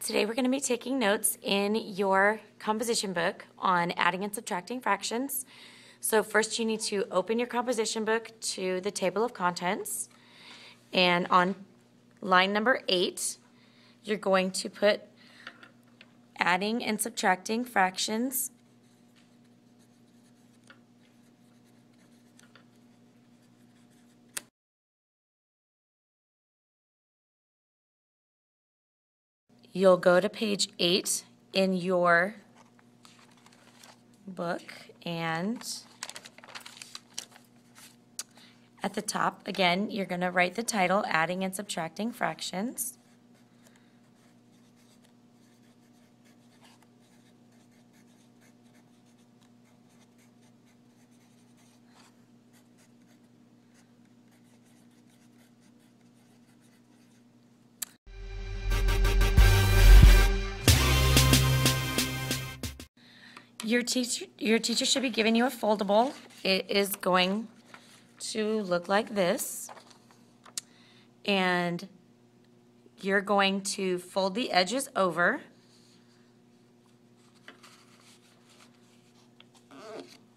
Today we're going to be taking notes in your composition book on adding and subtracting fractions. So first you need to open your composition book to the table of contents, and on line number 8 you're going to put adding and subtracting fractions . You'll go to page 8 in your book, and at the top, again, you're going to write the title, Adding and Subtracting Fractions. Your teacher should be giving you a foldable. It is going to look like this, and you're going to fold the edges over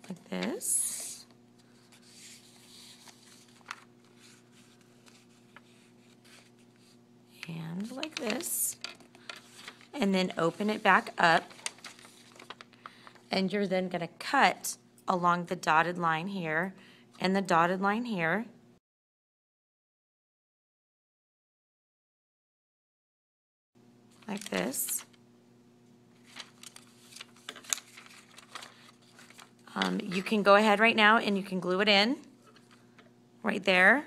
like this, and like this, and then open it back up. And you're then going to cut along the dotted line here and the dotted line here. Like this. You can go ahead right now and you can glue it in right there.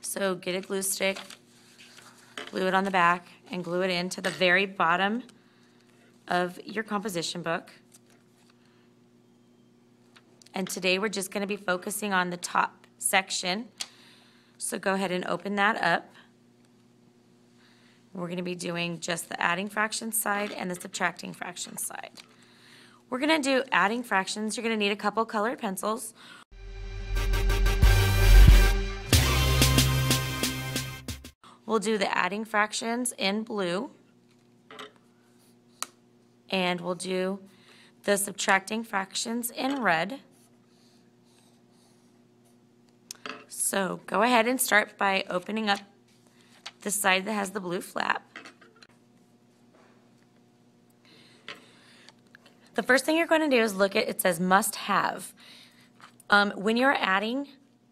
So get a glue stick, glue it on the back, and glue it into the very bottom of your composition book. And today we're just going to be focusing on the top section. So go ahead and open that up. We're going to be doing just the adding fractions side and the subtracting fractions side. We're going to do adding fractions. You're going to need a couple colored pencils. We'll do the adding fractions in blue. And we'll do the subtracting fractions in red. So go ahead and start by opening up the side that has the blue flap. The first thing you're going to do is look at, it says must have. When you're adding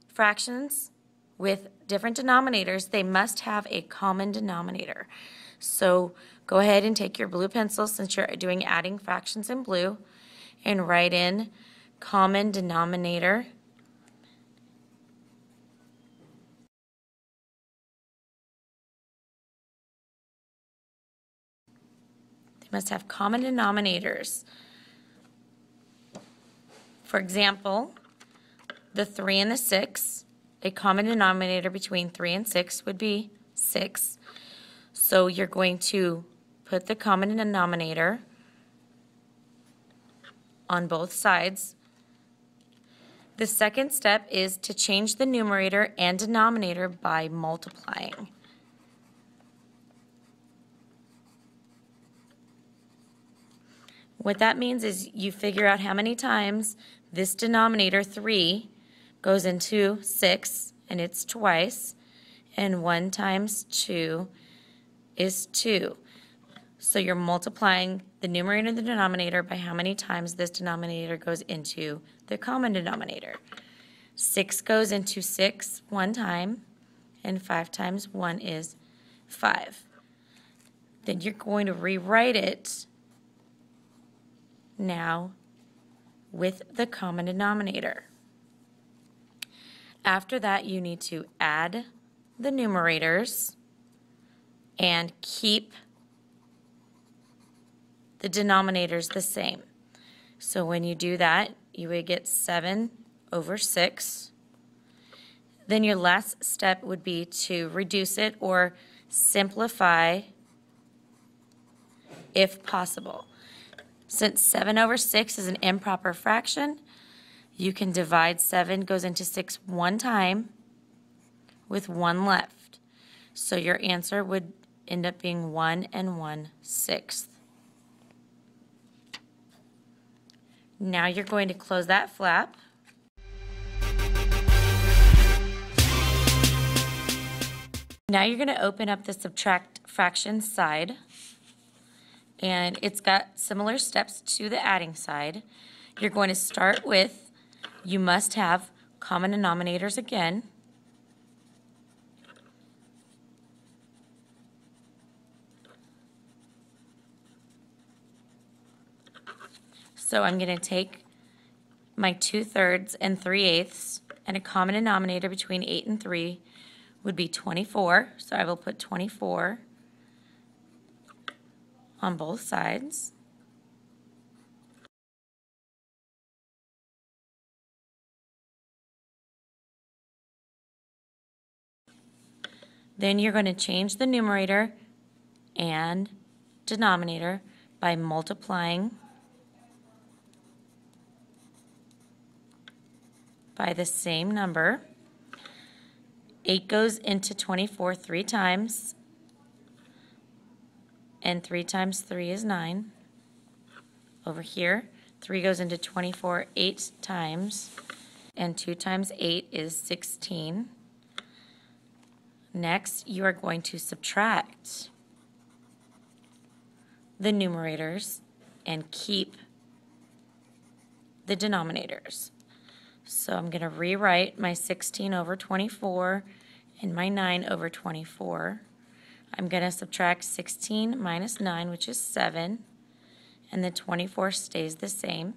fractions with different denominators, they must have a common denominator. So go ahead and take your blue pencil, since you're doing adding fractions in blue, and write in common denominator. They must have common denominators. For example, the 3 and the 6, a common denominator between 3 and 6 would be 6. So you're going to put the common denominator on both sides. The second step is to change the numerator and denominator by multiplying. What that means is you figure out how many times this denominator 3 goes into 6, and it's twice, and 1 times 2 is 2. So you're multiplying the numerator and the denominator by how many times this denominator goes into the common denominator. 6 goes into 6 1 time, and 5 times 1 is 5. Then you're going to rewrite it now with the common denominator. After that, you need to add the numerators and keep the denominators the same. So when you do that, you would get 7 over 6. Then your last step would be to reduce it or simplify if possible. Since 7 over 6 is an improper fraction, you can divide 7 goes into 6 1 time with 1 left. So your answer would end up being 1 1/6. Now you're going to close that flap. Now you're going to open up the subtract fraction side, and it's got similar steps to the adding side. You're going to start with, you must have common denominators again. So I'm going to take my 2/3 and 3/8, and a common denominator between 8 and 3 would be 24. So I will put 24 on both sides. Then you're going to change the numerator and denominator by multiplying by the same number. 8 goes into 24 3 times, and 3 times 3 is 9. Over here, 3 goes into 24 8 times, and 2 times 8 is 16. Next, you are going to subtract the numerators and keep the denominators. So I'm going to rewrite my 16 over 24 and my 9 over 24. I'm going to subtract 16 minus 9, which is 7, and the 24 stays the same.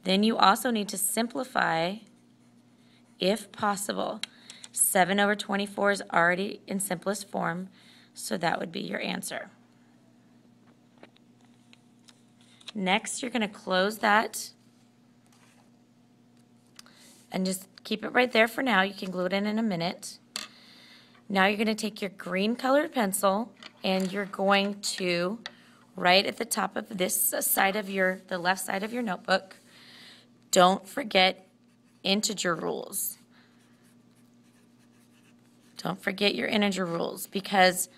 Then you also need to simplify, if possible. 7 over 24 is already in simplest form, so that would be your answer. Next, you're going to close that and just keep it right there for now. You can glue it in a minute. Now you're going to take your green colored pencil and you're going to, right at the top of this side of the left side of your notebook, don't forget integer rules. Don't forget your integer rules, because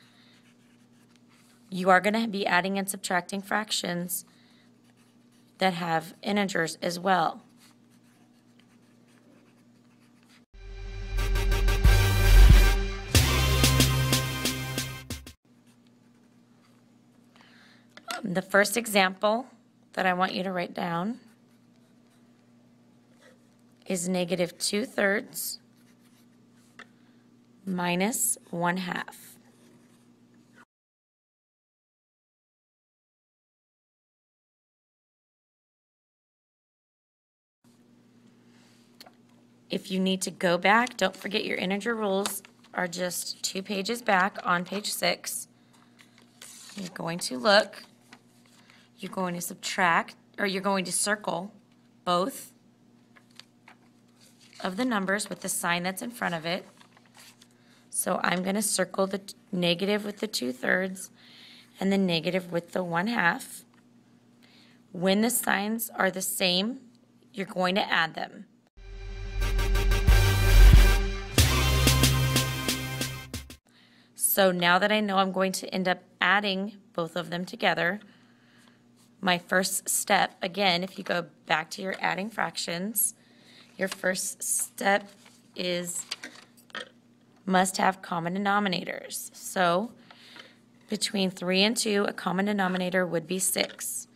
you are going to be adding and subtracting fractions that have integers as well. The first example that I want you to write down is negative 2/3 minus 1/2. If you need to go back, don't forget your integer rules are just 2 pages back on page 6. You're going to look, you're going to subtract, or you're going to circle both of the numbers with the sign that's in front of it. So I'm going to circle the negative with the 2/3 and the negative with the 1/2. When the signs are the same, you're going to add them. So now that I know I'm going to end up adding both of them together, my first step, again, if you go back to your adding fractions, your first step is must have common denominators. So between 3 and 2, a common denominator would be 6.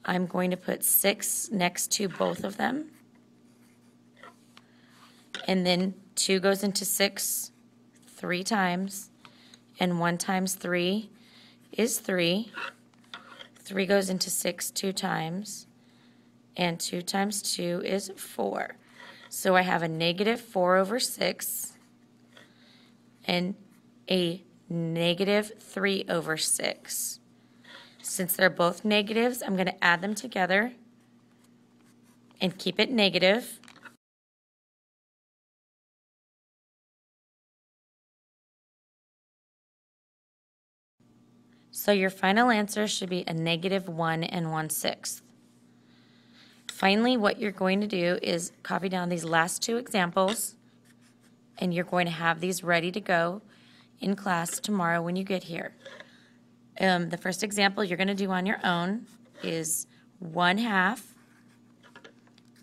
I'm going to put 6 next to both of them. And then 2 goes into 6 3 times. And 1 times 3 is 3. 3 goes into 6 2 times. And 2 times 2 is 4. So I have a negative 4 over 6 and a negative 3 over 6. Since they're both negatives, I'm going to add them together and keep it negative. So your final answer should be a negative 1 1/6. Finally, what you're going to do is copy down these last two examples, and you're going to have these ready to go in class tomorrow when you get here. The first example you're going to do on your own is 1/2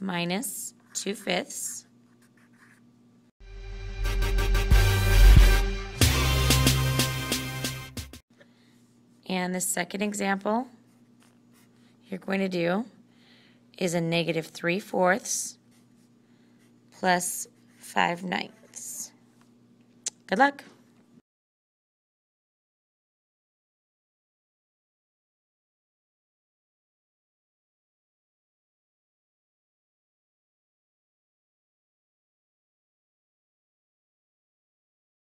minus 2/5. And the second example you're going to do is a negative 3/4 plus 5/9. Good luck.